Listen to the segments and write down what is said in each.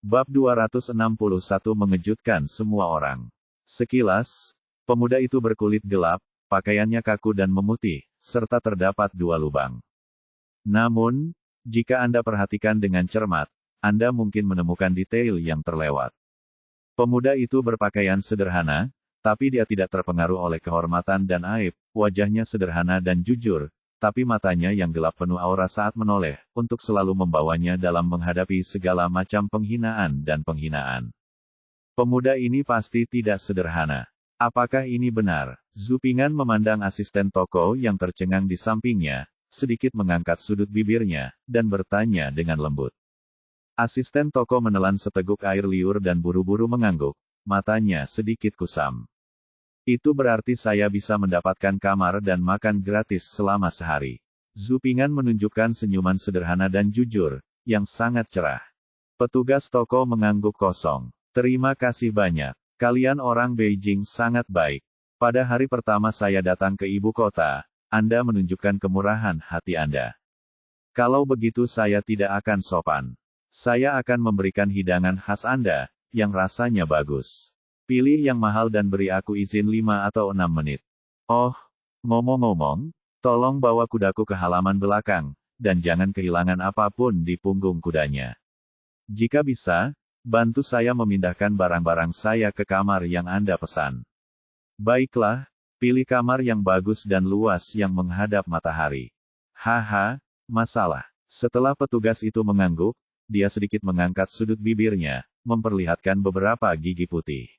Bab 261 mengejutkan semua orang. Sekilas, pemuda itu berkulit gelap, pakaiannya kaku dan memutih, serta terdapat 2 lubang. Namun, jika Anda perhatikan dengan cermat, Anda mungkin menemukan detail yang terlewat. Pemuda itu berpakaian sederhana, tapi dia tidak terpengaruh oleh kehormatan dan aib, wajahnya sederhana dan jujur, tapi matanya yang gelap penuh aura saat menoleh, untuk selalu membawanya dalam menghadapi segala macam penghinaan dan penghinaan. Pemuda ini pasti tidak sederhana. Apakah ini benar? Zupingan memandang asisten toko yang tercengang di sampingnya, sedikit mengangkat sudut bibirnya, dan bertanya dengan lembut. Asisten toko menelan seteguk air liur dan buru-buru mengangguk, matanya sedikit kusam. Itu berarti saya bisa mendapatkan kamar dan makan gratis selama sehari. Zupingan menunjukkan senyuman sederhana dan jujur, yang sangat cerah. Petugas toko mengangguk kosong. Terima kasih banyak. Kalian orang Beijing sangat baik. Pada hari pertama saya datang ke ibu kota, Anda menunjukkan kemurahan hati Anda. Kalau begitu saya tidak akan sopan. Saya akan memberikan hidangan khas Anda, yang rasanya bagus. Pilih yang mahal dan beri aku izin 5 atau 6 menit. Oh, ngomong-ngomong, tolong bawa kudaku ke halaman belakang, dan jangan kehilangan apapun di punggung kudanya. Jika bisa, bantu saya memindahkan barang-barang saya ke kamar yang Anda pesan. Baiklah, pilih kamar yang bagus dan luas yang menghadap matahari. Haha, masalah. Setelah petugas itu mengangguk, dia sedikit mengangkat sudut bibirnya, memperlihatkan beberapa gigi putih.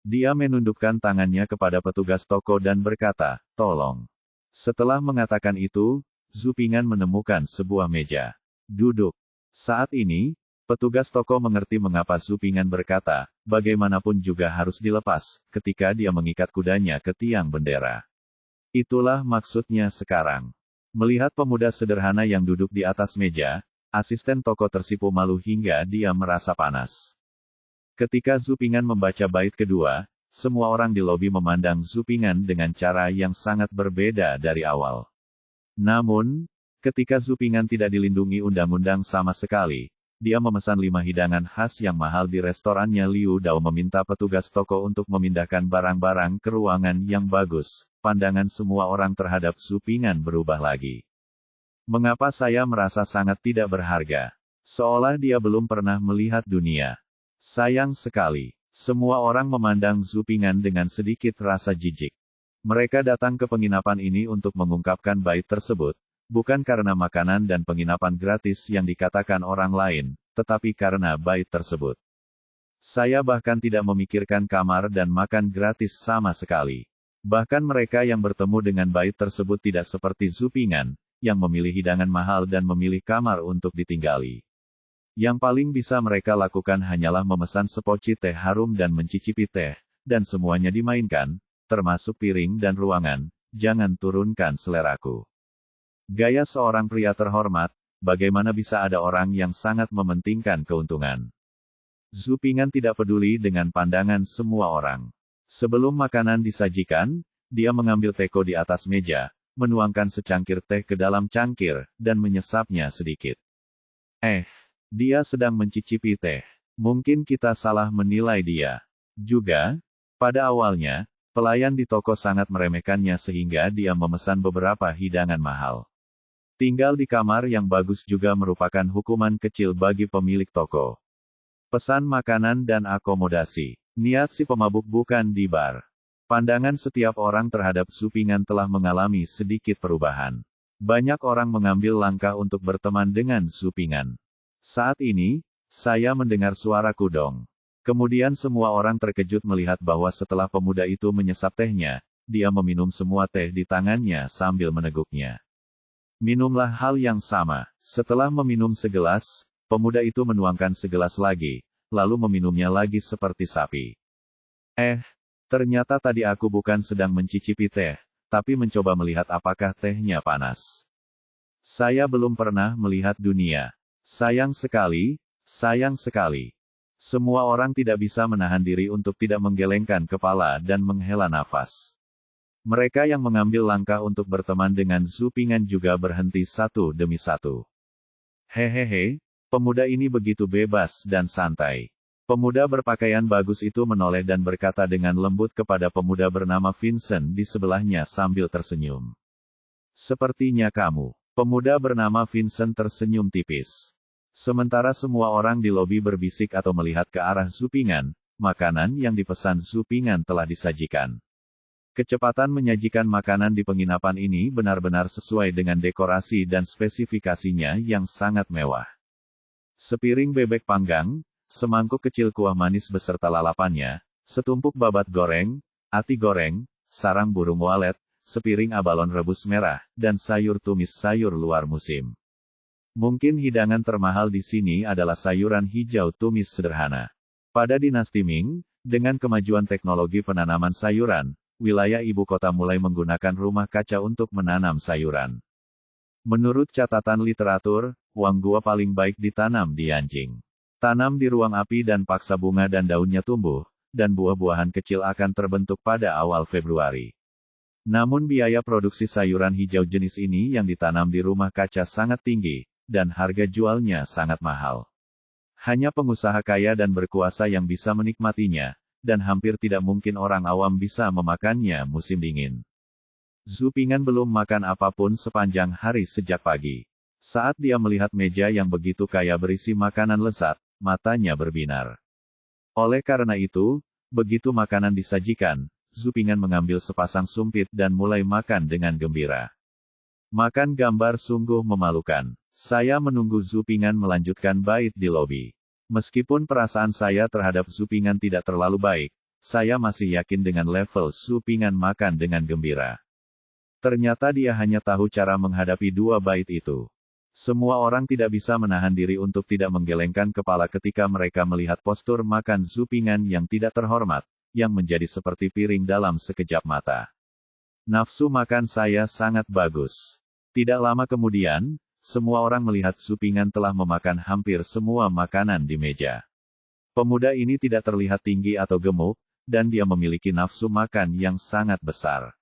Dia menundukkan tangannya kepada petugas toko dan berkata, "Tolong." Setelah mengatakan itu, Zupingan menemukan sebuah meja. Duduk. Saat ini, petugas toko mengerti mengapa Zupingan berkata, bagaimanapun juga harus dilepas, ketika dia mengikat kudanya ke tiang bendera. Itulah maksudnya sekarang. Melihat pemuda sederhana yang duduk di atas meja, asisten toko tersipu malu hingga dia merasa panas. Ketika Zupingan membaca bait kedua, semua orang di lobi memandang Zupingan dengan cara yang sangat berbeda dari awal. Namun, ketika Zupingan tidak dilindungi undang-undang sama sekali, dia memesan 5 hidangan khas yang mahal di restorannya. Liu Dao meminta petugas toko untuk memindahkan barang-barang ke ruangan yang bagus. Pandangan semua orang terhadap Zupingan berubah lagi. Mengapa saya merasa sangat tidak berharga? Seolah dia belum pernah melihat dunia. Sayang sekali, semua orang memandang Zupingan dengan sedikit rasa jijik. Mereka datang ke penginapan ini untuk mengungkapkan bait tersebut, bukan karena makanan dan penginapan gratis yang dikatakan orang lain, tetapi karena bait tersebut. Saya bahkan tidak memikirkan kamar dan makan gratis sama sekali. Bahkan mereka yang bertemu dengan bait tersebut tidak seperti Zupingan, yang memilih hidangan mahal dan memilih kamar untuk ditinggali. Yang paling bisa mereka lakukan hanyalah memesan sepoci teh harum dan mencicipi teh, dan semuanya dimainkan, termasuk piring dan ruangan. Jangan turunkan seleraku. Gaya seorang pria terhormat, bagaimana bisa ada orang yang sangat mementingkan keuntungan? Zupingan tidak peduli dengan pandangan semua orang. Sebelum makanan disajikan, dia mengambil teko di atas meja, menuangkan secangkir teh ke dalam cangkir, dan menyesapnya sedikit. Dia sedang mencicipi teh. Mungkin kita salah menilai dia. Juga, pada awalnya, pelayan di toko sangat meremehkannya sehingga dia memesan beberapa hidangan mahal. Tinggal di kamar yang bagus juga merupakan hukuman kecil bagi pemilik toko. Pesan makanan dan akomodasi. Niat si pemabuk bukan di bar. Pandangan setiap orang terhadap Zupingan telah mengalami sedikit perubahan. Banyak orang mengambil langkah untuk berteman dengan Zupingan. Saat ini, saya mendengar suara kudong. Kemudian semua orang terkejut melihat bahwa setelah pemuda itu menyesap tehnya, dia meminum semua teh di tangannya sambil meneguknya. Minumlah hal yang sama. Setelah meminum segelas, pemuda itu menuangkan segelas lagi, lalu meminumnya lagi seperti sapi. Ternyata tadi aku bukan sedang mencicipi teh, tapi mencoba melihat apakah tehnya panas. Saya belum pernah melihat dunia. Sayang sekali, sayang sekali. Semua orang tidak bisa menahan diri untuk tidak menggelengkan kepala dan menghela nafas. Mereka yang mengambil langkah untuk berteman dengan Zupingan juga berhenti satu demi satu. Hehehe, Pemuda ini begitu bebas dan santai. Pemuda berpakaian bagus itu menoleh dan berkata dengan lembut kepada pemuda bernama Vincent di sebelahnya sambil tersenyum. Sepertinya kamu. Pemuda bernama Vincent tersenyum tipis. Sementara semua orang di lobi berbisik atau melihat ke arah Zupingan, makanan yang dipesan Zupingan telah disajikan. Kecepatan menyajikan makanan di penginapan ini benar-benar sesuai dengan dekorasi dan spesifikasinya yang sangat mewah. Sepiring bebek panggang, semangkuk kecil kuah manis beserta lalapannya, setumpuk babat goreng, ati goreng, sarang burung walet, sepiring abalon rebus merah, dan sayur tumis sayur luar musim. Mungkin hidangan termahal di sini adalah sayuran hijau tumis sederhana. Pada dinasti Ming, dengan kemajuan teknologi penanaman sayuran, wilayah ibu kota mulai menggunakan rumah kaca untuk menanam sayuran. Menurut catatan literatur, uang gua paling baik ditanam di Yanjing. Tanam di ruang api dan paksa bunga dan daunnya tumbuh, dan buah-buahan kecil akan terbentuk pada awal Februari. Namun biaya produksi sayuran hijau jenis ini yang ditanam di rumah kaca sangat tinggi, dan harga jualnya sangat mahal. Hanya pengusaha kaya dan berkuasa yang bisa menikmatinya, dan hampir tidak mungkin orang awam bisa memakannya musim dingin. Zupingan belum makan apapun sepanjang hari sejak pagi. Saat dia melihat meja yang begitu kaya berisi makanan lezat, matanya berbinar. Oleh karena itu, begitu makanan disajikan, Zupingan mengambil sepasang sumpit dan mulai makan dengan gembira. Makan gambar sungguh memalukan. Saya menunggu Zupingan melanjutkan bait di lobi. Meskipun perasaan saya terhadap Zupingan tidak terlalu baik, saya masih yakin dengan level Zupingan makan dengan gembira. Ternyata dia hanya tahu cara menghadapi dua bait itu. Semua orang tidak bisa menahan diri untuk tidak menggelengkan kepala ketika mereka melihat postur makan Zupingan yang tidak terhormat, yang menjadi seperti piring dalam sekejap mata. Nafsu makan saya sangat bagus. Tidak lama kemudian, semua orang melihat Zupingan telah memakan hampir semua makanan di meja. Pemuda ini tidak terlihat tinggi atau gemuk, dan dia memiliki nafsu makan yang sangat besar.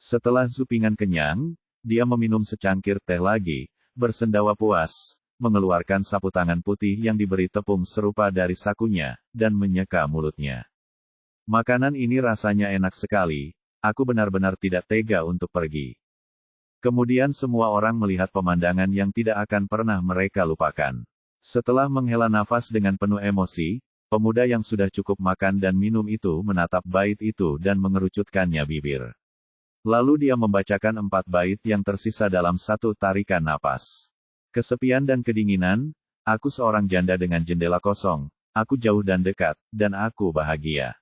Setelah Zupingan kenyang, dia meminum secangkir teh lagi, bersendawa puas, mengeluarkan sapu tangan putih yang diberi tepung serupa dari sakunya, dan menyeka mulutnya. Makanan ini rasanya enak sekali, aku benar-benar tidak tega untuk pergi. Kemudian semua orang melihat pemandangan yang tidak akan pernah mereka lupakan. Setelah menghela nafas dengan penuh emosi, pemuda yang sudah cukup makan dan minum itu menatap bait itu dan mengerucutkannya bibir. Lalu dia membacakan 4 bait yang tersisa dalam satu tarikan napas. Kesepian dan kedinginan, aku seorang janda dengan jendela kosong, aku jauh dan dekat, dan aku bahagia.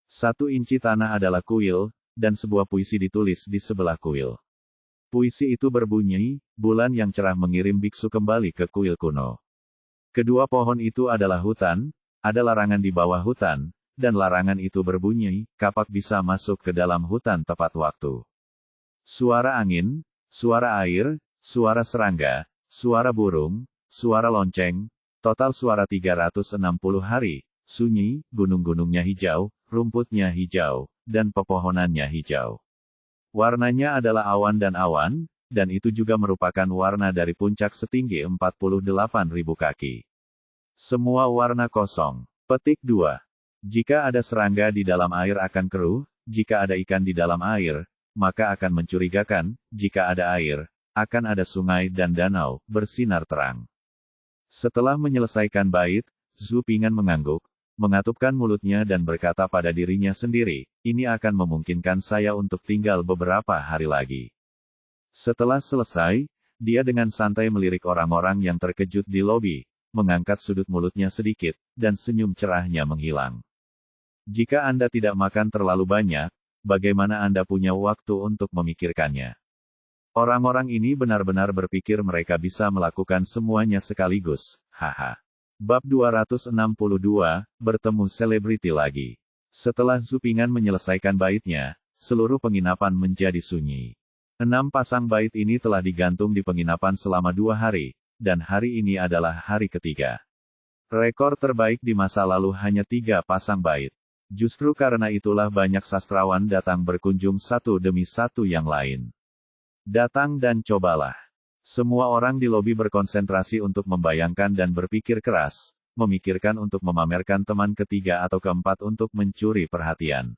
1 inci tanah adalah kuil, dan sebuah puisi ditulis di sebelah kuil. Puisi itu berbunyi, bulan yang cerah mengirim biksu kembali ke kuil kuno. Kedua pohon itu adalah hutan, ada larangan di bawah hutan, dan larangan itu berbunyi, kapak bisa masuk ke dalam hutan tepat waktu. Suara angin, suara air, suara serangga, suara burung, suara lonceng, total suara 360 hari, sunyi, gunung-gunungnya hijau, rumputnya hijau, dan pepohonannya hijau. Warnanya adalah awan, dan itu juga merupakan warna dari puncak setinggi 48.000 kaki. Semua warna kosong. Petik 2. Jika ada serangga di dalam air akan keruh, jika ada ikan di dalam air, maka akan mencurigakan, jika ada air, akan ada sungai dan danau, bersinar terang. Setelah menyelesaikan bait, Zupingan mengangguk, mengatupkan mulutnya dan berkata pada dirinya sendiri, ini akan memungkinkan saya untuk tinggal beberapa hari lagi. Setelah selesai, dia dengan santai melirik orang-orang yang terkejut di lobi, mengangkat sudut mulutnya sedikit, dan senyum cerahnya menghilang. Jika Anda tidak makan terlalu banyak, bagaimana Anda punya waktu untuk memikirkannya? Orang-orang ini benar-benar berpikir mereka bisa melakukan semuanya sekaligus, haha. Bab 262, bertemu selebriti lagi. Setelah Zupingan menyelesaikan baitnya, seluruh penginapan menjadi sunyi. 6 pasang bait ini telah digantung di penginapan selama 2 hari, dan hari ini adalah hari ketiga. Rekor terbaik di masa lalu hanya 3 pasang bait. Justru karena itulah banyak sastrawan datang berkunjung satu demi satu yang lain. Datang dan cobalah. Semua orang di lobi berkonsentrasi untuk membayangkan dan berpikir keras, memikirkan untuk memamerkan teman ketiga atau keempat untuk mencuri perhatian.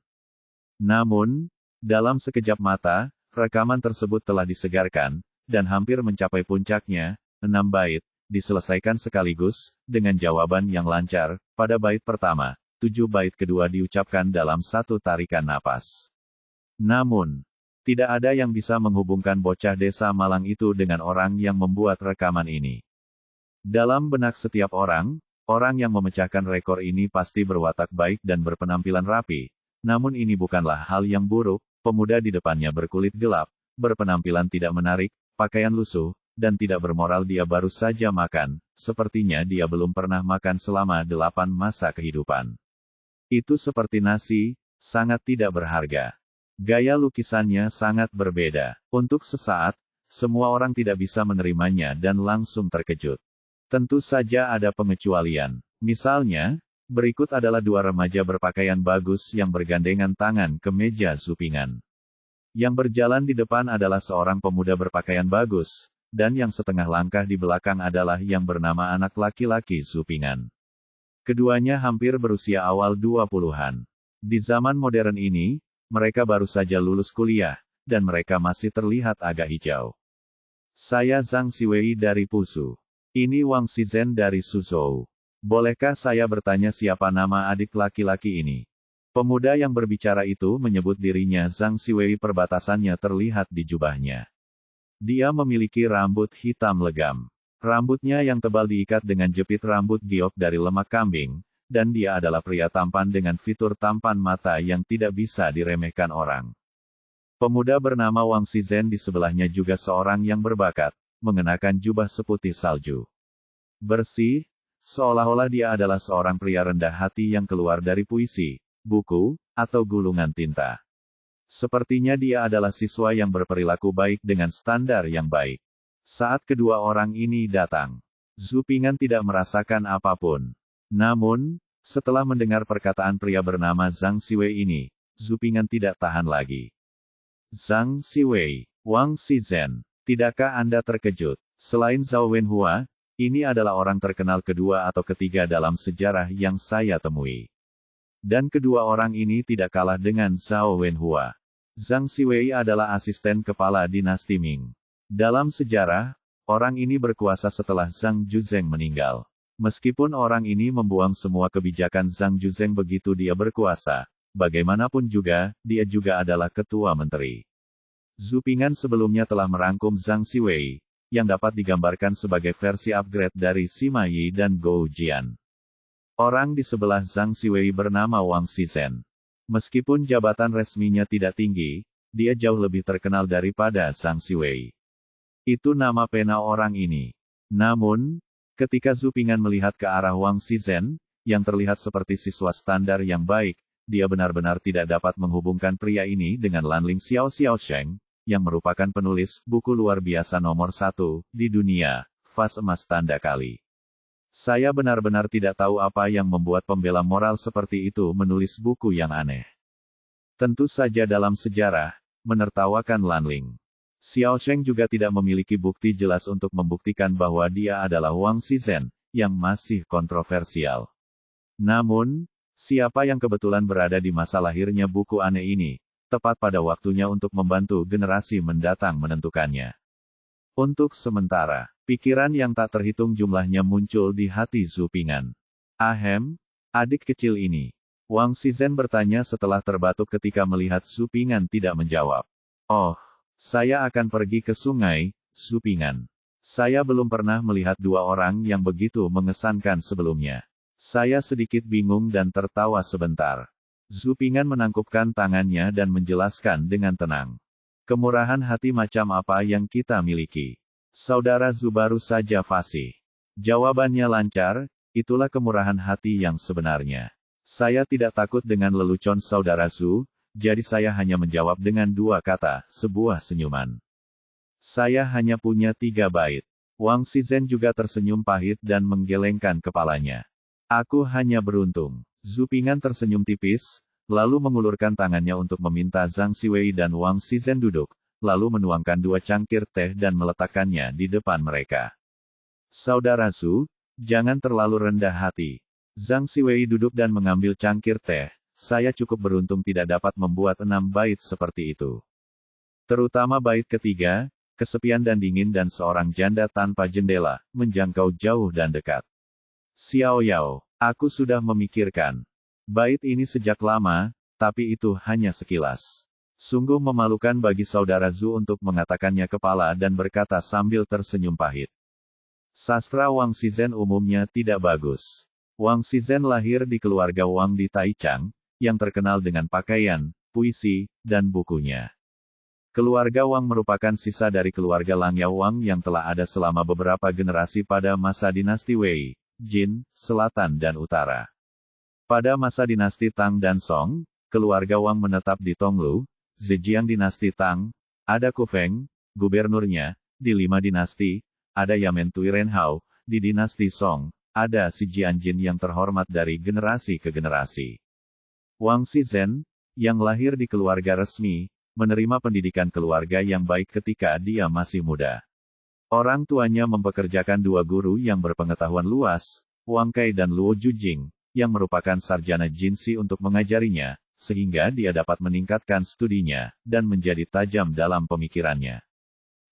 Namun, dalam sekejap mata, rekaman tersebut telah disegarkan, dan hampir mencapai puncaknya, 6 bait, diselesaikan sekaligus, dengan jawaban yang lancar, pada bait pertama, 7 bait kedua diucapkan dalam satu tarikan napas. Namun, tidak ada yang bisa menghubungkan bocah desa Malang itu dengan orang yang membuat rekaman ini. Dalam benak setiap orang yang memecahkan rekor ini pasti berwatak baik dan berpenampilan rapi. Namun ini bukanlah hal yang buruk, pemuda di depannya berkulit gelap, berpenampilan tidak menarik, pakaian lusuh, dan tidak bermoral. Dia baru saja makan, sepertinya dia belum pernah makan selama 8 masa kehidupan. Itu seperti nasi, sangat tidak berharga. Gaya lukisannya sangat berbeda. Untuk sesaat, semua orang tidak bisa menerimanya dan langsung terkejut. Tentu saja ada pengecualian. Misalnya, berikut adalah 2 remaja berpakaian bagus yang bergandengan tangan ke meja zupingan. Yang berjalan di depan adalah seorang pemuda berpakaian bagus, dan yang setengah langkah di belakang adalah yang bernama anak laki-laki zupingan. Keduanya hampir berusia awal 20-an. Di zaman modern ini, mereka baru saja lulus kuliah, dan mereka masih terlihat agak hijau. Saya Zhang Siwei dari Pusu. Ini Wang Shizhen dari Suzhou. Bolehkah saya bertanya siapa nama adik laki-laki ini? Pemuda yang berbicara itu menyebut dirinya Zhang Siwei. Perbatasannya terlihat di jubahnya. Dia memiliki rambut hitam legam. Rambutnya yang tebal diikat dengan jepit rambut giok dari lemak kambing, dan dia adalah pria tampan dengan fitur tampan mata yang tidak bisa diremehkan orang. Pemuda bernama Wang Shizhen di sebelahnya juga seorang yang berbakat, mengenakan jubah seputih salju. Bersih, seolah-olah dia adalah seorang pria rendah hati yang keluar dari puisi, buku, atau gulungan tinta. Sepertinya dia adalah siswa yang berperilaku baik dengan standar yang baik. Saat kedua orang ini datang, Zupingan tidak merasakan apapun. Namun, setelah mendengar perkataan pria bernama Zhang Siwei ini, Zupingan tidak tahan lagi. Zhang Siwei, Wang Shizhen, tidakkah Anda terkejut? Selain Zhao Wenhua, ini adalah orang terkenal kedua atau ketiga dalam sejarah yang saya temui. Dan kedua orang ini tidak kalah dengan Zhao Wenhua. Zhang Siwei adalah asisten kepala dinasti Ming. Dalam sejarah, orang ini berkuasa setelah Zhang Juzheng meninggal. Meskipun orang ini membuang semua kebijakan Zhang Juzheng begitu dia berkuasa, bagaimanapun juga, dia juga adalah ketua menteri. Zupingan sebelumnya telah merangkum Zhang Siwei, yang dapat digambarkan sebagai versi upgrade dari Sima Yi dan Gou Jian. Orang di sebelah Zhang Siwei bernama Wang Shizhen. Meskipun jabatan resminya tidak tinggi, dia jauh lebih terkenal daripada Zhang Siwei. Itu nama pena orang ini. Namun, ketika Zupingan melihat ke arah Wang Shizhen, yang terlihat seperti siswa standar yang baik, dia benar-benar tidak dapat menghubungkan pria ini dengan Lanling Xiao Xiaosheng, yang merupakan penulis buku luar biasa nomor 1 di dunia, Vas Emas Tanda Kali. Saya benar-benar tidak tahu apa yang membuat pembela moral seperti itu menulis buku yang aneh. Tentu saja dalam sejarah, menertawakan Lanling. Xiaosheng juga tidak memiliki bukti jelas untuk membuktikan bahwa dia adalah Wang Shizhen, yang masih kontroversial. Namun, siapa yang kebetulan berada di masa lahirnya buku aneh ini, tepat pada waktunya untuk membantu generasi mendatang menentukannya. Untuk sementara, pikiran yang tak terhitung jumlahnya muncul di hati Zupingan. Ahem, adik kecil ini. Wang Shizhen bertanya setelah terbatuk ketika melihat Zupingan tidak menjawab. Oh, saya akan pergi ke sungai, Zupingan. Saya belum pernah melihat 2 orang yang begitu mengesankan sebelumnya. Saya sedikit bingung dan tertawa sebentar. Zupingan menangkupkan tangannya dan menjelaskan dengan tenang. Kemurahan hati macam apa yang kita miliki? Saudara Zhu baru saja fasih. Jawabannya lancar, itulah kemurahan hati yang sebenarnya. Saya tidak takut dengan lelucon saudara Zhu, jadi saya hanya menjawab dengan 2 kata, sebuah senyuman. Saya hanya punya 3 bait. Wang Shizhen juga tersenyum pahit dan menggelengkan kepalanya. Aku hanya beruntung. Zupingan tersenyum tipis, lalu mengulurkan tangannya untuk meminta Zhang Siwei dan Wang Shizhen duduk, lalu menuangkan 2 cangkir teh dan meletakkannya di depan mereka. Saudara Zhu, jangan terlalu rendah hati. Zhang Xiwei duduk dan mengambil cangkir teh. Saya cukup beruntung tidak dapat membuat 6 bait seperti itu. Terutama bait ketiga, kesepian dan dingin dan seorang janda tanpa jendela, menjangkau jauh dan dekat. Xiao Yao, aku sudah memikirkan bait ini sejak lama, tapi itu hanya sekilas. Sungguh memalukan bagi saudara Zhu untuk mengatakannya kepala dan berkata sambil tersenyum pahit. Sastra Wang Shizhen umumnya tidak bagus. Wang Shizhen lahir di keluarga Wang di Taichang, yang terkenal dengan pakaian, puisi, dan bukunya. Keluarga Wang merupakan sisa dari keluarga Langyao Wang yang telah ada selama beberapa generasi pada masa dinasti Wei, Jin, Selatan dan Utara. Pada masa dinasti Tang dan Song, keluarga Wang menetap di Tonglu, Zhejiang dinasti Tang, ada Kufeng, gubernurnya, di 5 dinasti, ada Yamen Tuirenhao, di dinasti Song, ada Si Jianjin yang terhormat dari generasi ke generasi. Wang Shizhen, yang lahir di keluarga resmi, menerima pendidikan keluarga yang baik ketika dia masih muda. Orang tuanya mempekerjakan 2 guru yang berpengetahuan luas, Wang Kai dan Luo Jujing, yang merupakan sarjana Jinsi untuk mengajarinya, sehingga dia dapat meningkatkan studinya, dan menjadi tajam dalam pemikirannya.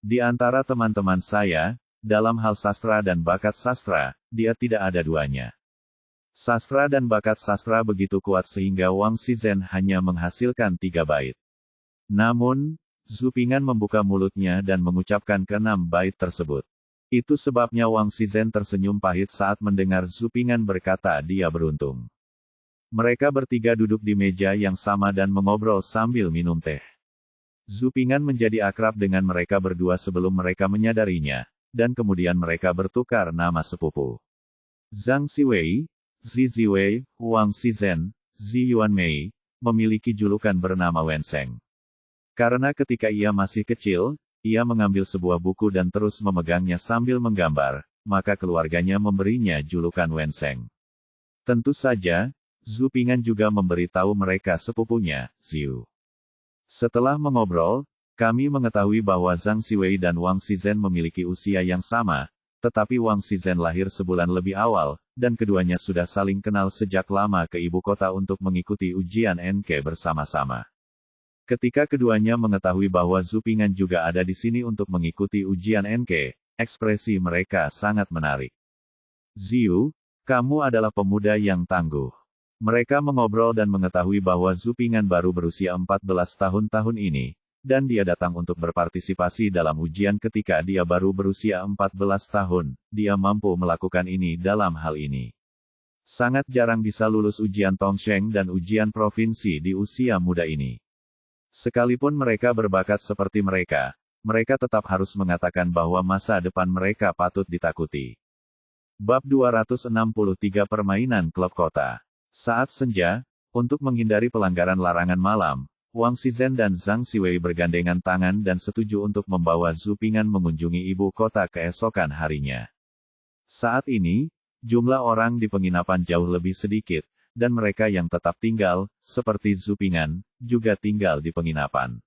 Di antara teman-teman saya, dalam hal sastra dan bakat sastra, dia tidak ada duanya. Sastra dan bakat sastra begitu kuat sehingga Wang Shizhen hanya menghasilkan 3 bait. Namun, Zhu Ping'an membuka mulutnya dan mengucapkan ke-6 bait tersebut. Itu sebabnya Wang Shizhen tersenyum pahit saat mendengar Zhu Ping'an berkata dia beruntung. Mereka bertiga duduk di meja yang sama dan mengobrol sambil minum teh. Zhu Ping'an menjadi akrab dengan mereka berdua sebelum mereka menyadarinya, dan kemudian mereka bertukar nama sepupu. Zhang Xiwei, Zi Ziwei, Wang Shizhen, Zi Yuanmei, memiliki julukan bernama Wenseng. Karena ketika ia masih kecil, ia mengambil sebuah buku dan terus memegangnya sambil menggambar, maka keluarganya memberinya julukan Wenseng. Tentu saja, Zhu Ping'an juga memberitahu mereka sepupunya, Ziu. Setelah mengobrol, kami mengetahui bahwa Zhang Xiwei dan Wang Shizhen memiliki usia yang sama, tetapi Wang Shizhen lahir sebulan lebih awal, dan keduanya sudah saling kenal sejak lama ke ibu kota untuk mengikuti ujian NK bersama-sama. Ketika keduanya mengetahui bahwa Zhu Ping'an juga ada di sini untuk mengikuti ujian NK, ekspresi mereka sangat menarik. Ziu, kamu adalah pemuda yang tangguh. Mereka mengobrol dan mengetahui bahwa Zhu Ping'an baru berusia 14 tahun ini, dan dia datang untuk berpartisipasi dalam ujian ketika dia baru berusia 14 tahun, dia mampu melakukan ini dalam hal ini. Sangat jarang bisa lulus ujian Tongsheng dan ujian provinsi di usia muda ini. Sekalipun mereka berbakat seperti mereka, mereka tetap harus mengatakan bahwa masa depan mereka patut ditakuti. Bab 263 Permainan Klub Kota. Saat senja, untuk menghindari pelanggaran larangan malam, Wang Shizhen dan Zhang Xiwei bergandengan tangan dan setuju untuk membawa Zhu Ping'an mengunjungi ibu kota keesokan harinya. Saat ini, jumlah orang di penginapan jauh lebih sedikit, dan mereka yang tetap tinggal, seperti Zhu Ping'an, juga tinggal di penginapan.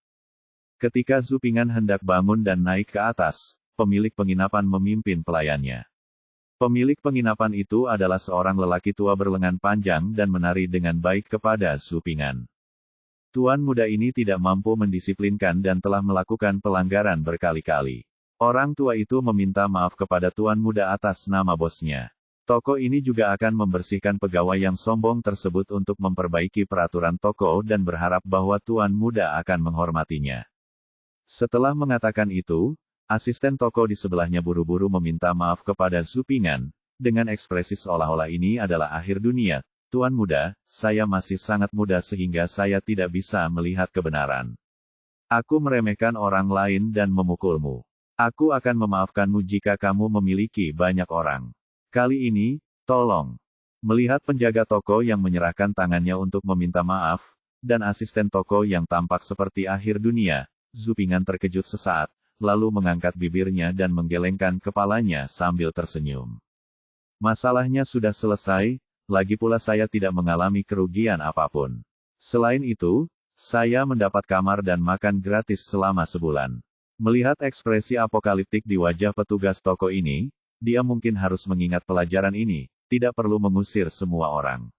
Ketika Zhu Ping'an hendak bangun dan naik ke atas, pemilik penginapan memimpin pelayannya. Pemilik penginapan itu adalah seorang lelaki tua berlengan panjang dan menari dengan baik kepada Zhu Ping'an. Tuan muda ini tidak mampu mendisiplinkan dan telah melakukan pelanggaran berkali-kali. Orang tua itu meminta maaf kepada tuan muda atas nama bosnya. Toko ini juga akan membersihkan pegawai yang sombong tersebut untuk memperbaiki peraturan toko dan berharap bahwa tuan muda akan menghormatinya. Setelah mengatakan itu, asisten toko di sebelahnya buru-buru meminta maaf kepada Zhu Ping'an, dengan ekspresi seolah-olah ini adalah akhir dunia. Tuan muda, saya masih sangat muda sehingga saya tidak bisa melihat kebenaran. Aku meremehkan orang lain dan memukulmu. Aku akan memaafkanmu jika kamu memiliki banyak orang. Kali ini, tolong. Melihat penjaga toko yang menyerahkan tangannya untuk meminta maaf, dan asisten toko yang tampak seperti akhir dunia, Zhu Ping'an terkejut sesaat, lalu mengangkat bibirnya dan menggelengkan kepalanya sambil tersenyum. Masalahnya sudah selesai. Lagi pula saya tidak mengalami kerugian apapun. Selain itu, Saya mendapat kamar dan makan gratis selama sebulan. Melihat ekspresi apokaliptik di wajah petugas toko ini, dia mungkin harus mengingat pelajaran ini, tidak perlu mengusir semua orang.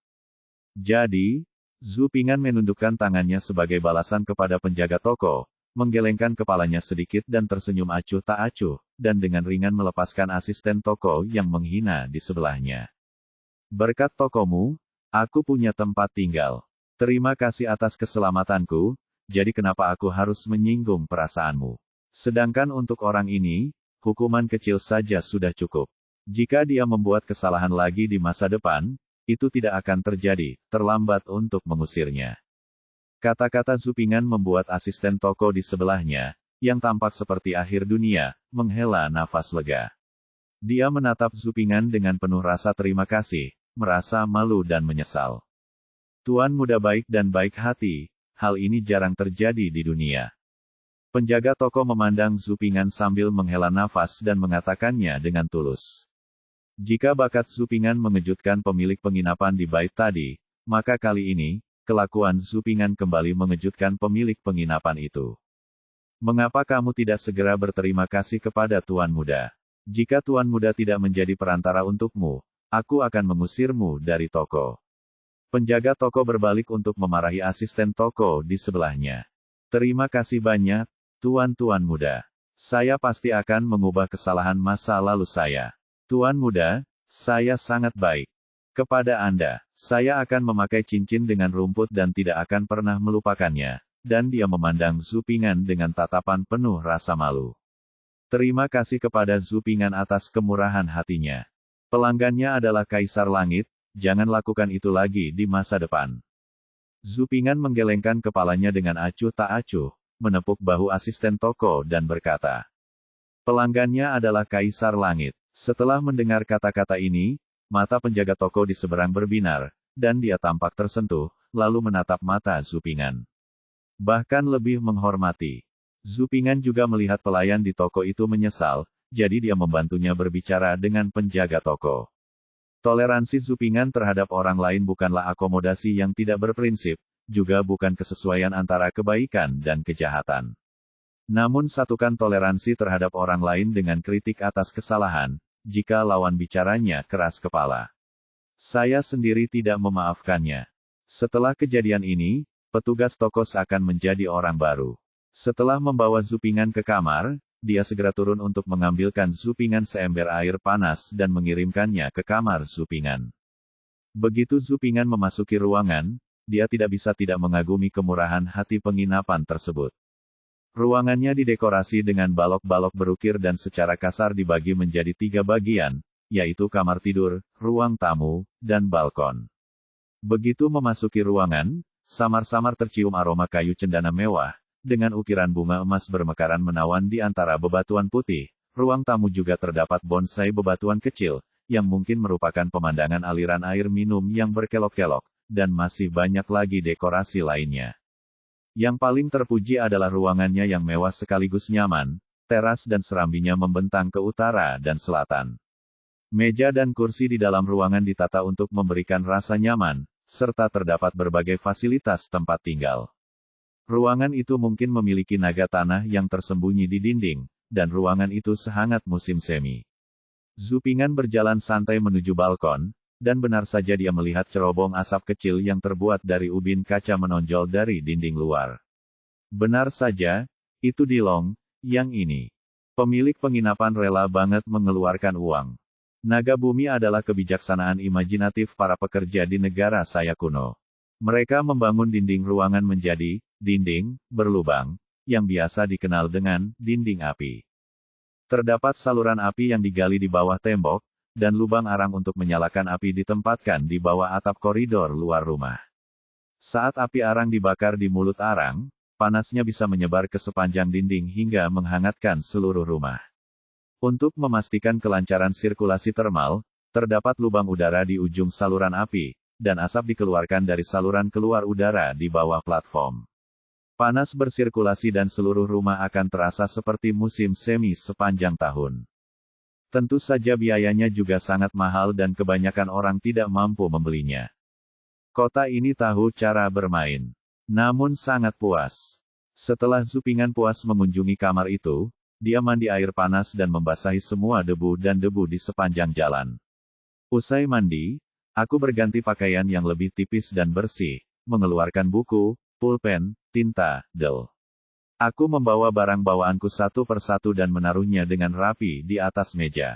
Jadi, Zhu Ping'an menundukkan tangannya sebagai balasan kepada penjaga toko, menggelengkan kepalanya sedikit dan tersenyum acuh tak acuh, dan dengan ringan melepaskan asisten toko yang menghina di sebelahnya. Berkat tokomu, aku punya tempat tinggal. Terima kasih atas keselamatanku, jadi kenapa aku harus menyinggung perasaanmu? Sedangkan untuk orang ini, hukuman kecil saja sudah cukup. Jika dia membuat kesalahan lagi di masa depan, itu tidak akan terjadi, terlambat untuk mengusirnya. Kata-kata Zhu Ping'an membuat asisten toko di sebelahnya, yang tampak seperti akhir dunia, menghela nafas lega. Dia menatap Zhu Ping'an dengan penuh rasa terima kasih, merasa malu dan menyesal. Tuan muda baik dan baik hati, hal ini jarang terjadi di dunia. Penjaga toko memandang Zhu Ping'an sambil menghela nafas dan mengatakannya dengan tulus. Jika bakat Zhu Ping'an mengejutkan pemilik penginapan di bait tadi, maka kali ini, kelakuan Zhu Ping'an kembali mengejutkan pemilik penginapan itu. Mengapa kamu tidak segera berterima kasih kepada Tuan Muda? Jika Tuan Muda tidak menjadi perantara untukmu, aku akan mengusirmu dari toko. Penjaga toko berbalik untuk memarahi asisten toko di sebelahnya. Terima kasih banyak, Tuan Muda. Saya pasti akan mengubah kesalahan masa lalu saya. Tuan Muda, saya sangat baik. Kepada Anda, saya akan memakai cincin dengan rumput dan tidak akan pernah melupakannya. Dan dia memandang Zhu Ping'an dengan tatapan penuh rasa malu. Terima kasih kepada Zhu Ping'an atas kemurahan hatinya. Pelanggannya adalah Kaisar Langit, jangan lakukan itu lagi di masa depan. Zhu Ping'an menggelengkan kepalanya dengan acuh tak acuh, menepuk bahu asisten toko dan berkata. Pelanggannya adalah Kaisar Langit. Setelah mendengar kata-kata ini, mata penjaga toko di seberang berbinar, dan dia tampak tersentuh, lalu menatap mata Zhu Ping'an. Bahkan lebih menghormati. Zhu Ping'an juga melihat pelayan di toko itu menyesal, jadi dia membantunya berbicara dengan penjaga toko. Toleransi Zhu Ping'an terhadap orang lain bukanlah akomodasi yang tidak berprinsip, juga bukan kesesuaian antara kebaikan dan kejahatan. Namun satukan toleransi terhadap orang lain dengan kritik atas kesalahan, jika lawan bicaranya keras kepala. Saya sendiri tidak memaafkannya. Setelah kejadian ini, petugas toko seakan menjadi orang baru. Setelah membawa Zhu Ping'an ke kamar, dia segera turun untuk mengambilkan Zhu Ping'an seember air panas dan mengirimkannya ke kamar Zhu Ping'an. Begitu Zhu Ping'an memasuki ruangan, dia tidak bisa tidak mengagumi kemurahan hati penginapan tersebut. Ruangannya didekorasi dengan balok-balok berukir dan secara kasar dibagi menjadi 3 bagian, yaitu kamar tidur, ruang tamu, dan balkon. Begitu memasuki ruangan, samar-samar tercium aroma kayu cendana mewah, dengan ukiran bunga emas bermekaran menawan di antara bebatuan putih. Ruang tamu juga terdapat bonsai bebatuan kecil, yang mungkin merupakan pemandangan aliran air minum yang berkelok-kelok, dan masih banyak lagi dekorasi lainnya. Yang paling terpuji adalah ruangannya yang mewah sekaligus nyaman, teras dan serambinya membentang ke utara dan selatan. Meja dan kursi di dalam ruangan ditata untuk memberikan rasa nyaman, serta terdapat berbagai fasilitas tempat tinggal. Ruangan itu mungkin memiliki naga tanah yang tersembunyi di dinding, dan ruangan itu sehangat musim semi. Zhu Ping'an berjalan santai menuju balkon, dan benar saja dia melihat cerobong asap kecil yang terbuat dari ubin kaca menonjol dari dinding luar. Benar saja, itu Dilong, yang ini. Pemilik penginapan rela banget mengeluarkan uang. Naga bumi adalah kebijaksanaan imajinatif para pekerja di negara saya kuno. Mereka membangun dinding ruangan menjadi dinding berlubang, yang biasa dikenal dengan dinding api. Terdapat saluran api yang digali di bawah tembok, dan lubang arang untuk menyalakan api ditempatkan di bawah atap koridor luar rumah. Saat api arang dibakar di mulut arang, panasnya bisa menyebar ke sepanjang dinding hingga menghangatkan seluruh rumah. Untuk memastikan kelancaran sirkulasi termal, terdapat lubang udara di ujung saluran api, dan asap dikeluarkan dari saluran keluar udara di bawah platform. Panas bersirkulasi dan seluruh rumah akan terasa seperti musim semi sepanjang tahun. Tentu saja biayanya juga sangat mahal dan kebanyakan orang tidak mampu membelinya. Kota ini tahu cara bermain. namun sangat puas. Setelah Zupingan puas mengunjungi kamar itu, dia mandi air panas dan membasahi semua debu dan debu di sepanjang jalan. Usai mandi, aku berganti pakaian yang lebih tipis dan bersih, mengeluarkan buku, pulpen, tinta, del. Aku membawa barang bawaanku satu persatu dan menaruhnya dengan rapi di atas meja.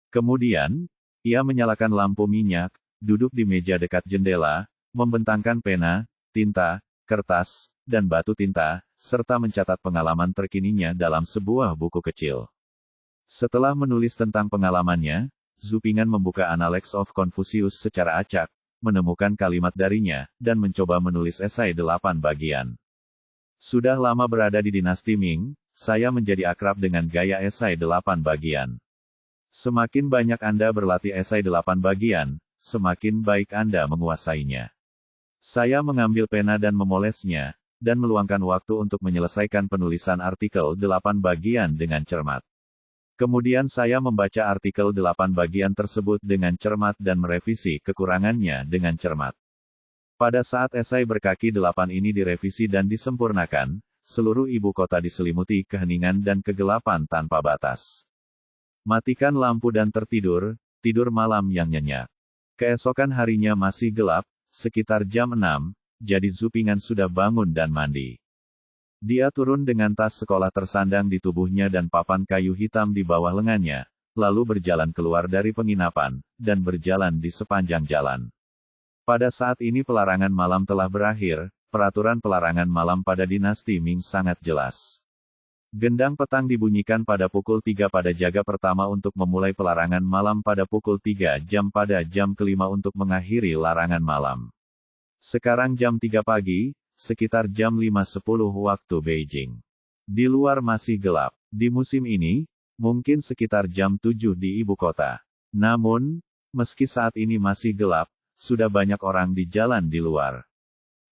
Kemudian, ia menyalakan lampu minyak, duduk di meja dekat jendela, membentangkan pena, tinta, kertas, dan batu tinta, serta mencatat pengalaman terkininya dalam sebuah buku kecil. Setelah menulis tentang pengalamannya, Zupingan membuka Analects of Confucius secara acak, menemukan kalimat darinya, dan mencoba menulis esai 8 bagian. Sudah lama berada di dinasti Ming, saya menjadi akrab dengan gaya esai 8 bagian. Semakin banyak Anda berlatih esai 8 bagian, semakin baik Anda menguasainya. Saya mengambil pena dan memolesnya, dan meluangkan waktu untuk menyelesaikan penulisan artikel 8 bagian dengan cermat. Kemudian saya membaca artikel 8 bagian tersebut dengan cermat dan merevisi kekurangannya dengan cermat. Pada saat esai berkaki 8 ini direvisi dan disempurnakan, seluruh ibu kota diselimuti keheningan dan kegelapan tanpa batas. Matikan lampu dan tertidur, tidur malam yang nyenyak. Keesokan harinya masih gelap, sekitar jam 6, jadi Zupingan sudah bangun dan mandi. Dia turun dengan tas sekolah tersandang di tubuhnya dan papan kayu hitam di bawah lengannya, lalu berjalan keluar dari penginapan, dan berjalan di sepanjang jalan. Pada saat ini pelarangan malam telah berakhir, peraturan pelarangan malam pada dinasti Ming sangat jelas. Gendang petang dibunyikan pada pukul 3 pada jaga pertama untuk memulai pelarangan malam pada pukul 3 jam pada jam kelima untuk mengakhiri larangan malam. Sekarang jam 3 pagi, sekitar jam 5.10 waktu Beijing. Di luar masih gelap. Di musim ini, mungkin sekitar jam 7 di ibu kota. Namun, meski saat ini masih gelap, sudah banyak orang di jalan di luar.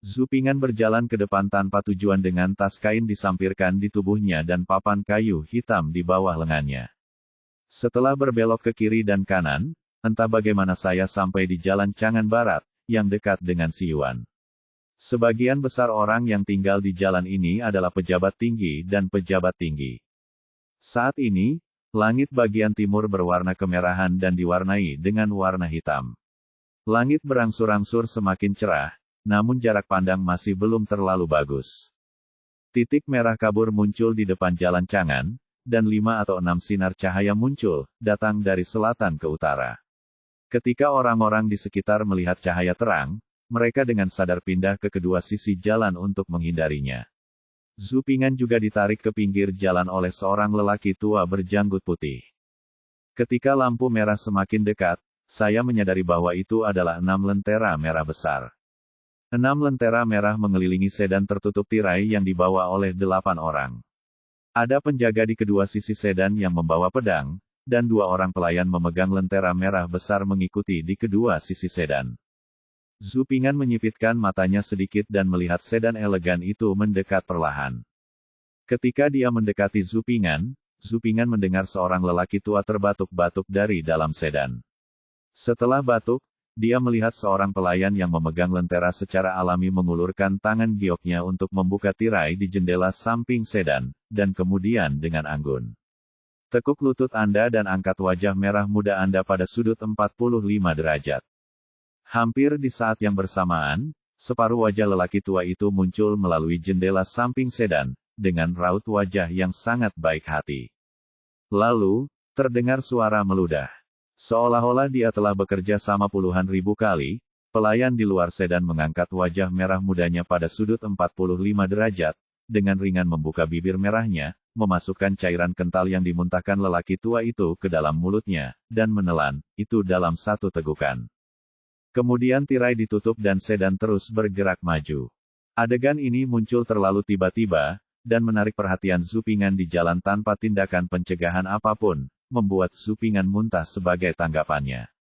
Zupingan berjalan ke depan tanpa tujuan dengan tas kain disampirkan di tubuhnya dan papan kayu hitam di bawah lengannya. Setelah berbelok ke kiri dan kanan, entah bagaimana saya sampai di Jalan Cangan Barat, yang dekat dengan Siyuan. Sebagian besar orang yang tinggal di jalan ini adalah pejabat tinggi dan pejabat tinggi. Saat ini, langit bagian timur berwarna kemerahan dan diwarnai dengan warna hitam. Langit berangsur-angsur semakin cerah, namun jarak pandang masih belum terlalu bagus. Titik merah kabur muncul di depan Jalan Cangan, dan 5 atau 6 sinar cahaya muncul, datang dari selatan ke utara. Ketika orang-orang di sekitar melihat cahaya terang, mereka dengan sadar pindah ke kedua sisi jalan untuk menghindarinya. Zupingan juga ditarik ke pinggir jalan oleh seorang lelaki tua berjanggut putih. Ketika lampu merah semakin dekat, saya menyadari bahwa itu adalah 6 lentera merah besar. 6 lentera merah mengelilingi sedan tertutup tirai yang dibawa oleh 8 orang. Ada penjaga di kedua sisi sedan yang membawa pedang, dan 2 orang pelayan memegang lentera merah besar mengikuti di kedua sisi sedan. Zupingan menyipitkan matanya sedikit dan melihat sedan elegan itu mendekat perlahan. Ketika dia mendekati Zupingan, Zupingan mendengar seorang lelaki tua terbatuk-batuk dari dalam sedan. Setelah batuk, dia melihat seorang pelayan yang memegang lentera secara alami mengulurkan tangan gioknya untuk membuka tirai di jendela samping sedan, dan kemudian dengan anggun. Tekuk lutut Anda dan angkat wajah merah muda Anda pada sudut 45 derajat. Hampir di saat yang bersamaan, separuh wajah lelaki tua itu muncul melalui jendela samping sedan, dengan raut wajah yang sangat baik hati. Lalu, terdengar suara meludah. Seolah-olah dia telah bekerja sama puluhan ribu kali, pelayan di luar sedan mengangkat wajah merah mudanya pada sudut 45 derajat, dengan ringan membuka bibir merahnya, memasukkan cairan kental yang dimuntahkan lelaki tua itu ke dalam mulutnya, dan menelan itu dalam satu tegukan. Kemudian tirai ditutup dan sedan terus bergerak maju. Adegan ini muncul terlalu tiba-tiba, dan menarik perhatian Zupingan di jalan tanpa tindakan pencegahan apapun, membuat Zupingan muntah sebagai tanggapannya.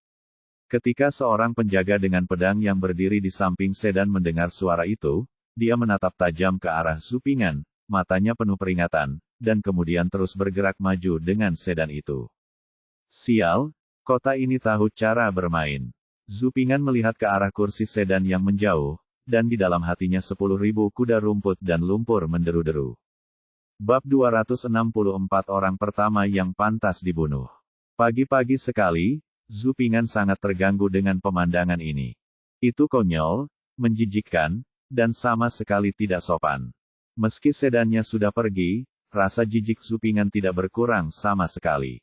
Ketika seorang penjaga dengan pedang yang berdiri di samping sedan mendengar suara itu, dia menatap tajam ke arah Zupingan, matanya penuh peringatan, dan kemudian terus bergerak maju dengan sedan itu. Sial, kota ini tahu cara bermain. Zupingan melihat ke arah kursi sedan yang menjauh, dan di dalam hatinya 10.000 kuda rumput dan lumpur menderu-deru. Bab 264 Orang pertama yang pantas dibunuh. Pagi-pagi sekali, Zhu Ping'an sangat terganggu dengan pemandangan ini. Itu konyol, menjijikkan, dan sama sekali tidak sopan. Meski sedannya sudah pergi, rasa jijik Zhu Ping'an tidak berkurang sama sekali.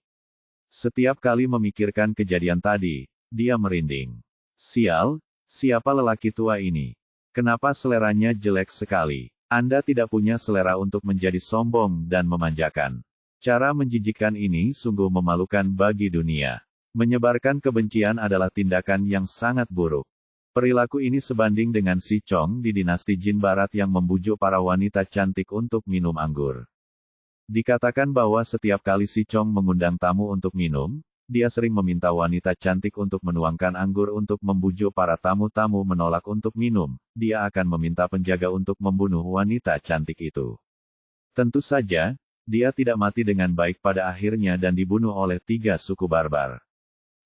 Setiap kali memikirkan kejadian tadi, dia merinding. Sial, siapa lelaki tua ini? Kenapa seleranya jelek sekali? Anda tidak punya selera untuk menjadi sombong dan memanjakan. Cara menjijikkan ini sungguh memalukan bagi dunia. Menyebarkan kebencian adalah tindakan yang sangat buruk. Perilaku ini sebanding dengan Si Chong di dinasti Jin Barat yang membujuk para wanita cantik untuk minum anggur. Dikatakan bahwa setiap kali Si Chong mengundang tamu untuk minum, dia sering meminta wanita cantik untuk menuangkan anggur untuk membujuk para tamu-tamu menolak untuk minum. Dia akan meminta penjaga untuk membunuh wanita cantik itu. Tentu saja, dia tidak mati dengan baik pada akhirnya dan dibunuh oleh 3 suku barbar.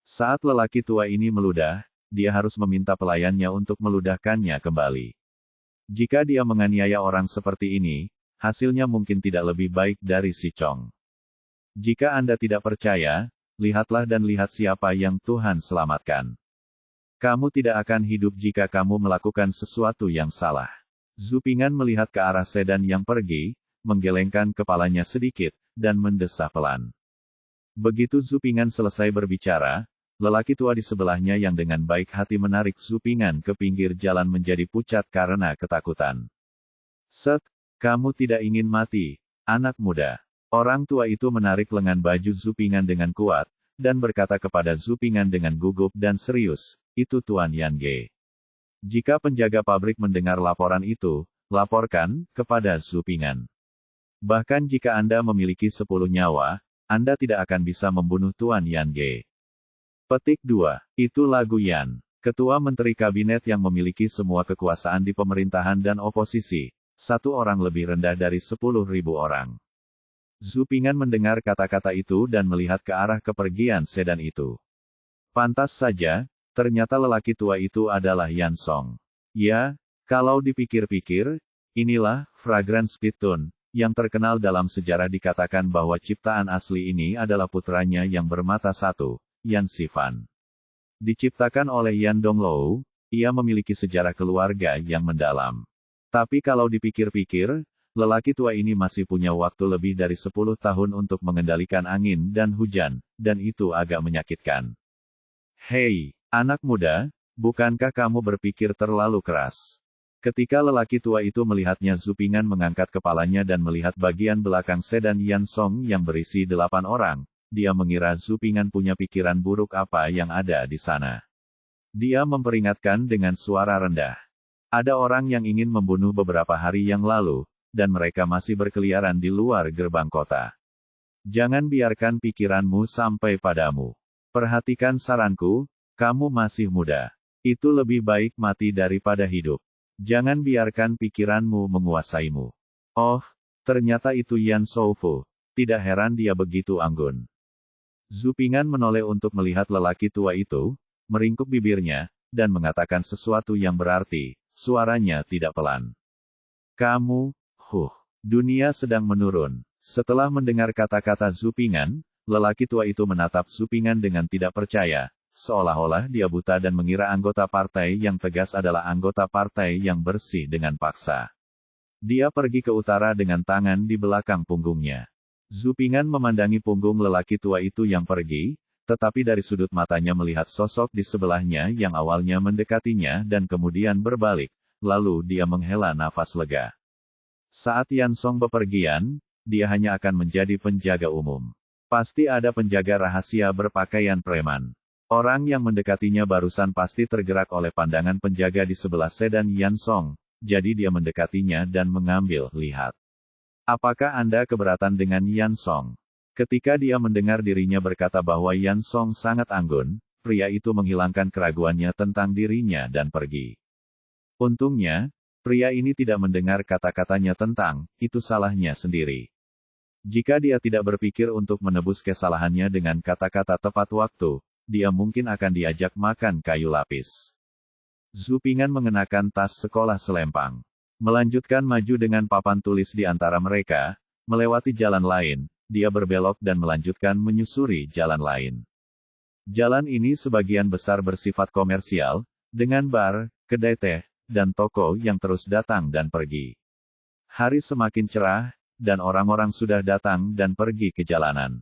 Saat lelaki tua ini meludah, dia harus meminta pelayannya untuk meludahkannya kembali. Jika dia menganiaya orang seperti ini, hasilnya mungkin tidak lebih baik dari Si Chong. Jika Anda tidak percaya, lihatlah dan lihat siapa yang Tuhan selamatkan. Kamu tidak akan hidup jika kamu melakukan sesuatu yang salah. Zhu Ping'an melihat ke arah sedan yang pergi, menggelengkan kepalanya sedikit, dan mendesah pelan. Begitu Zhu Ping'an selesai berbicara, lelaki tua di sebelahnya yang dengan baik hati menarik Zhu Ping'an ke pinggir jalan menjadi pucat karena ketakutan. Set, kamu tidak ingin mati, anak muda. Orang tua itu menarik lengan baju Zhu Ping'an dengan kuat, dan berkata kepada Zhu Ping'an dengan gugup dan serius, itu Tuan Yan Ge. Jika penjaga pabrik mendengar laporan itu, laporkan kepada Zhu Ping'an. Bahkan jika Anda memiliki 10 nyawa, Anda tidak akan bisa membunuh Tuan Yan Ge. Petik 2. Itu lagu Yan, ketua menteri kabinet yang memiliki semua kekuasaan di pemerintahan dan oposisi, satu orang lebih rendah dari 10.000 orang. Zhu Ping'an mendengar kata-kata itu dan melihat ke arah kepergian sedan itu. Pantas saja, ternyata lelaki tua itu adalah Yan Song. Ya, kalau dipikir-pikir, inilah Fragrance Pitun, yang terkenal dalam sejarah dikatakan bahwa ciptaan asli ini adalah putranya yang bermata satu, Yan Xifan. Diciptakan oleh Yan Donglou, ia memiliki sejarah keluarga yang mendalam. Tapi kalau dipikir-pikir, lelaki tua ini masih punya waktu lebih dari 10 tahun untuk mengendalikan angin dan hujan, dan itu agak menyakitkan. Hei, anak muda, bukankah kamu berpikir terlalu keras? Ketika lelaki tua itu melihatnya, Zhu Ping'an mengangkat kepalanya dan melihat bagian belakang sedan Yan Song yang berisi 8 orang. Dia mengira Zhu Ping'an punya pikiran buruk apa yang ada di sana. Dia memperingatkan dengan suara rendah. Ada orang yang ingin membunuh beberapa hari yang lalu, dan mereka masih berkeliaran di luar gerbang kota. Jangan biarkan pikiranmu sampai padamu. Perhatikan saranku, kamu masih muda. Itu lebih baik mati daripada hidup. Jangan biarkan pikiranmu menguasaimu. Oh, ternyata itu Yan Shoufu. Tidak heran dia begitu anggun. Zhu Ping'an menoleh untuk melihat lelaki tua itu, meringkuk bibirnya, dan mengatakan sesuatu yang berarti, suaranya tidak pelan. Kamu, dunia sedang menurun. Setelah mendengar kata-kata Zhu Ping'an, lelaki tua itu menatap Zhu Ping'an dengan tidak percaya, seolah-olah dia buta dan mengira anggota partai yang tegas adalah anggota partai yang bersih dengan paksa. Dia pergi ke utara dengan tangan di belakang punggungnya. Zhu Ping'an memandangi punggung lelaki tua itu yang pergi, tetapi dari sudut matanya melihat sosok di sebelahnya yang awalnya mendekatinya dan kemudian berbalik, lalu dia menghela nafas lega. Saat Yan Song bepergian, dia hanya akan menjadi penjaga umum. Pasti ada penjaga rahasia berpakaian preman. Orang yang mendekatinya barusan pasti tergerak oleh pandangan penjaga di sebelah sedan Yan Song, jadi dia mendekatinya dan mengambil lihat. Apakah Anda keberatan dengan Yan Song? Ketika dia mendengar dirinya berkata bahwa Yan Song sangat anggun, pria itu menghilangkan keraguannya tentang dirinya dan pergi. Untungnya, pria ini tidak mendengar kata-katanya tentang, itu salahnya sendiri. Jika dia tidak berpikir untuk menebus kesalahannya dengan kata-kata tepat waktu, dia mungkin akan diajak makan kayu lapis. Zhu Ping'an mengenakan tas sekolah selempang. Melanjutkan maju dengan papan tulis di antara mereka, melewati jalan lain, dia berbelok dan melanjutkan menyusuri jalan lain. Jalan ini sebagian besar bersifat komersial, dengan bar, kedai teh, dan toko yang terus datang dan pergi. Hari semakin cerah, dan orang-orang sudah datang dan pergi ke jalanan.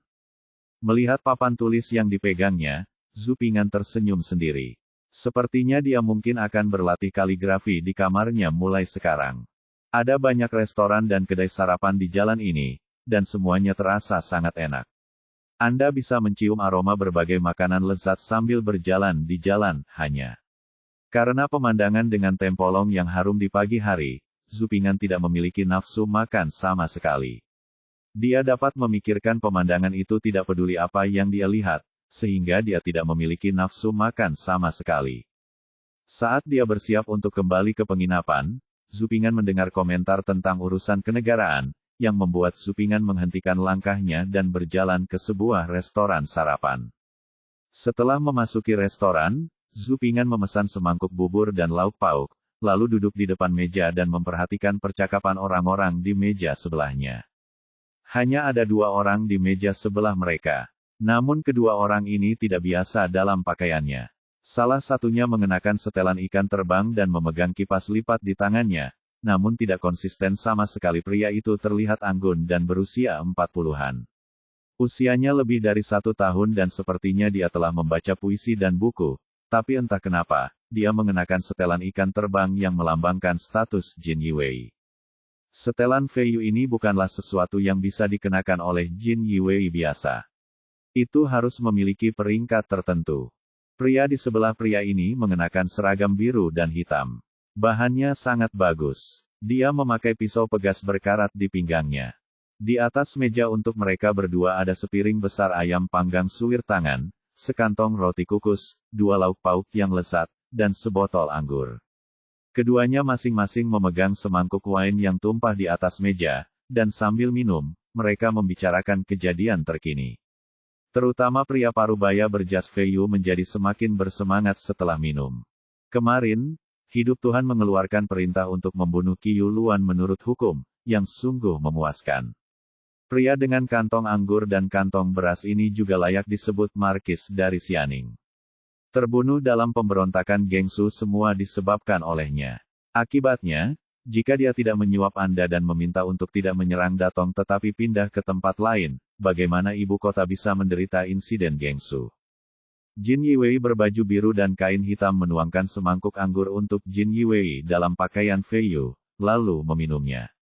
Melihat papan tulis yang dipegangnya, Zhu Ping'an tersenyum sendiri. Sepertinya dia mungkin akan berlatih kaligrafi di kamarnya mulai sekarang. Ada banyak restoran dan kedai sarapan di jalan ini, dan semuanya terasa sangat enak. Anda bisa mencium aroma berbagai makanan lezat sambil berjalan di jalan, hanya karena pemandangan dengan tempolong yang harum di pagi hari, Zhu Ping'an tidak memiliki nafsu makan sama sekali. Dia dapat memikirkan pemandangan itu tidak peduli apa yang dia lihat, sehingga dia tidak memiliki nafsu makan sama sekali. Saat dia bersiap untuk kembali ke penginapan, Zhu Ping'an mendengar komentar tentang urusan kenegaraan, yang membuat Zhu Ping'an menghentikan langkahnya dan berjalan ke sebuah restoran sarapan. Setelah memasuki restoran, Zhu Ping'an memesan semangkuk bubur dan lauk pauk, lalu duduk di depan meja dan memperhatikan percakapan orang-orang di meja sebelahnya. Hanya ada 2 orang di meja sebelah mereka. Namun kedua orang ini tidak biasa dalam pakaiannya. Salah satunya mengenakan setelan ikan terbang dan memegang kipas lipat di tangannya, namun tidak konsisten sama sekali. Pria itu terlihat anggun dan berusia 40-an. Usianya lebih dari 1 tahun dan sepertinya dia telah membaca puisi dan buku, tapi entah kenapa, dia mengenakan setelan ikan terbang yang melambangkan status Jin Yiwei. Setelan Feiyu ini bukanlah sesuatu yang bisa dikenakan oleh Jin Yiwei biasa. Itu harus memiliki peringkat tertentu. Pria di sebelah pria ini mengenakan seragam biru dan hitam. Bahannya sangat bagus. Dia memakai pisau pegas berkarat di pinggangnya. Di atas meja untuk mereka berdua ada sepiring besar ayam panggang suwir tangan, sekantong roti kukus, 2 lauk pauk yang lezat, dan sebotol anggur. Keduanya masing-masing memegang semangkuk wine yang tumpah di atas meja, dan sambil minum, mereka membicarakan kejadian terkini. Terutama pria parubaya berjas Feiyu menjadi semakin bersemangat setelah minum. Kemarin, hidup Tuhan mengeluarkan perintah untuk membunuh Qiyu Luan menurut hukum, yang sungguh memuaskan. Pria dengan kantong anggur dan kantong beras ini juga layak disebut Markis dari Xianing. Terbunuh dalam pemberontakan Gengsu semua disebabkan olehnya. Akibatnya, jika dia tidak menyuap Anda dan meminta untuk tidak menyerang Datong tetapi pindah ke tempat lain, bagaimana ibu kota bisa menderita insiden Gengsu? Jin Yiwei berbaju biru dan kain hitam menuangkan semangkuk anggur untuk Jin Yiwei dalam pakaian Feiyu, lalu meminumnya.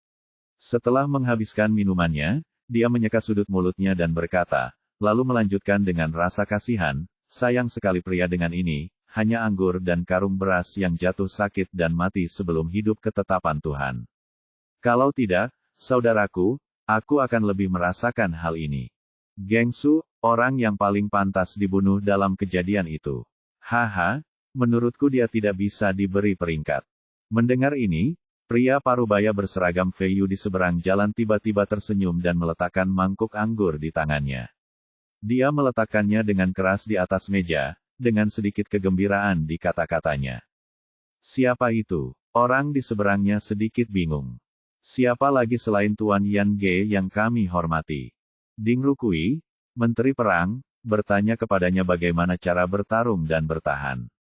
Setelah menghabiskan minumannya, dia menyeka sudut mulutnya dan berkata, lalu melanjutkan dengan rasa kasihan, sayang sekali pria dengan ini, hanya anggur dan karung beras yang jatuh sakit dan mati sebelum hidup ketetapan Tuhan. Kalau tidak, saudaraku, aku akan lebih merasakan hal ini. Gengsu, orang yang paling pantas dibunuh dalam kejadian itu. Haha, menurutku dia tidak bisa diberi peringkat. Mendengar ini, pria parubaya berseragam Feiyu di seberang jalan tiba-tiba tersenyum dan meletakkan mangkuk anggur di tangannya. Dia meletakkannya dengan keras di atas meja, dengan sedikit kegembiraan di kata-katanya. Siapa itu? Orang di seberangnya sedikit bingung. Siapa lagi selain Tuan Yan Ge yang kami hormati? Ding Rukui, Menteri Perang, bertanya kepadanya bagaimana cara bertarung dan bertahan.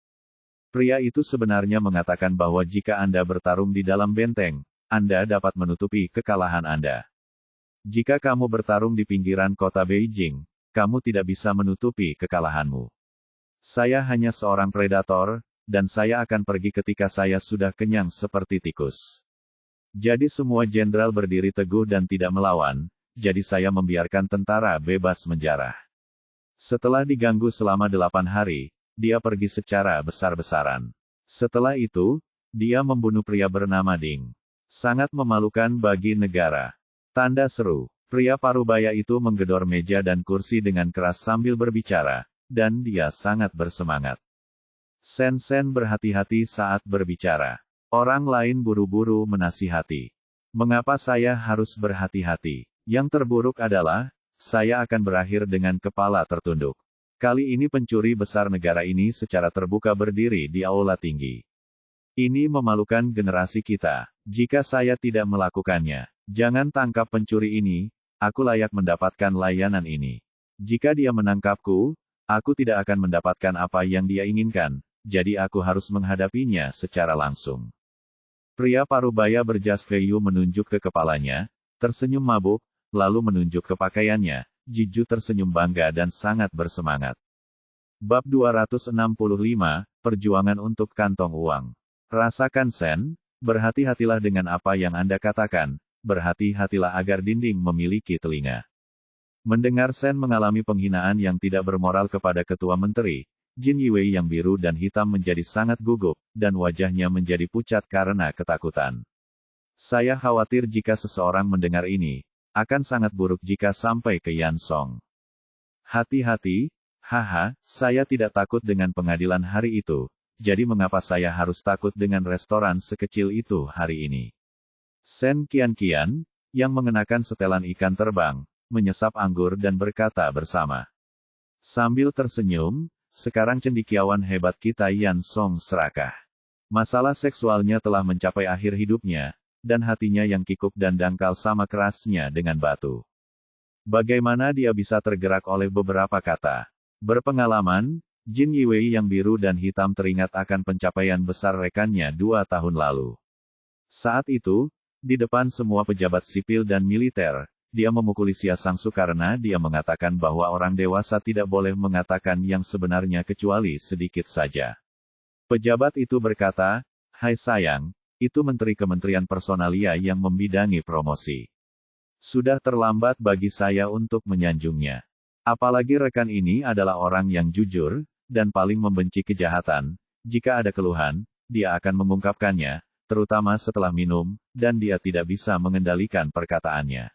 Pria itu sebenarnya mengatakan bahwa jika Anda bertarung di dalam benteng, Anda dapat menutupi kekalahan Anda. Jika kamu bertarung di pinggiran kota Beijing, kamu tidak bisa menutupi kekalahanmu. Saya hanya seorang predator, dan saya akan pergi ketika saya sudah kenyang seperti tikus. Jadi semua jenderal berdiri teguh dan tidak melawan, jadi saya membiarkan tentara bebas menjarah. Setelah diganggu selama 8 hari, dia pergi secara besar-besaran. Setelah itu, dia membunuh pria bernama Ding. Sangat memalukan bagi negara. Tanda seru. Pria parubaya itu menggedor meja dan kursi dengan keras sambil berbicara, dan dia sangat bersemangat. Sen-sen berhati-hati saat berbicara. Orang lain buru-buru menasihati. Mengapa saya harus berhati-hati? Yang terburuk adalah, saya akan berakhir dengan kepala tertunduk. Kali ini pencuri besar negara ini secara terbuka berdiri di aula tinggi. Ini memalukan generasi kita. Jika saya tidak melakukannya, jangan tangkap pencuri ini, aku layak mendapatkan layanan ini. Jika dia menangkapku, aku tidak akan mendapatkan apa yang dia inginkan, jadi aku harus menghadapinya secara langsung. Pria parubaya berjas Feiyu menunjuk ke kepalanya, tersenyum mabuk, lalu menunjuk ke pakaiannya. Jiju tersenyum bangga dan sangat bersemangat. Bab 265, Perjuangan untuk Kantong Uang. Rasakan Sen, berhati-hatilah dengan apa yang Anda katakan, berhati-hatilah agar dinding memiliki telinga. Mendengar Sen mengalami penghinaan yang tidak bermoral kepada ketua menteri, Jin Yiwei yang biru dan hitam menjadi sangat gugup, dan wajahnya menjadi pucat karena ketakutan. Saya khawatir jika seseorang mendengar ini, akan sangat buruk jika sampai ke Yan Song. Hati-hati, haha, saya tidak takut dengan pengadilan hari itu, jadi mengapa saya harus takut dengan restoran sekecil itu hari ini? Sen Qian, yang mengenakan setelan ikan terbang, menyesap anggur dan berkata bersama. Sambil tersenyum, sekarang cendekiawan hebat kita Yan Song serakah. Masalah seksualnya telah mencapai akhir hidupnya, dan hatinya yang kikuk dan dangkal sama kerasnya dengan batu. Bagaimana dia bisa tergerak oleh beberapa kata? Berpengalaman, Jin Yiwei yang biru dan hitam teringat akan pencapaian besar rekannya 2 tahun lalu. Saat itu, di depan semua pejabat sipil dan militer, dia memukuli Xia Sangsu karena dia mengatakan bahwa orang dewasa tidak boleh mengatakan yang sebenarnya kecuali sedikit saja. Pejabat itu berkata, "Hai sayang, itu Menteri Kementerian Personalia yang membidangi promosi. Sudah terlambat bagi saya untuk menyanjungnya. Apalagi rekan ini adalah orang yang jujur, dan paling membenci kejahatan. Jika ada keluhan, dia akan mengungkapkannya, terutama setelah minum, dan dia tidak bisa mengendalikan perkataannya.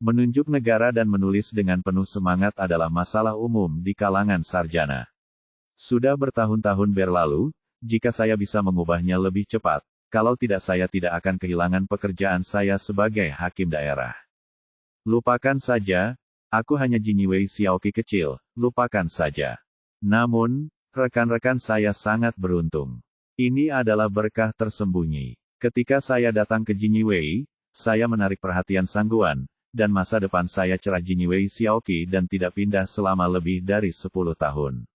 Menunjuk negara dan menulis dengan penuh semangat adalah masalah umum di kalangan sarjana. Sudah bertahun-tahun berlalu, jika saya bisa mengubahnya lebih cepat, kalau tidak saya tidak akan kehilangan pekerjaan saya sebagai hakim daerah. Lupakan saja, aku hanya Jin Yiwei Xiaoqi kecil, lupakan saja. Namun, rekan-rekan saya sangat beruntung. Ini adalah berkah tersembunyi. Ketika saya datang ke Jin Yiwei, saya menarik perhatian Sangguan, dan masa depan saya cerah Jin Yiwei Xiaoqi dan tidak pindah selama lebih dari 10 tahun.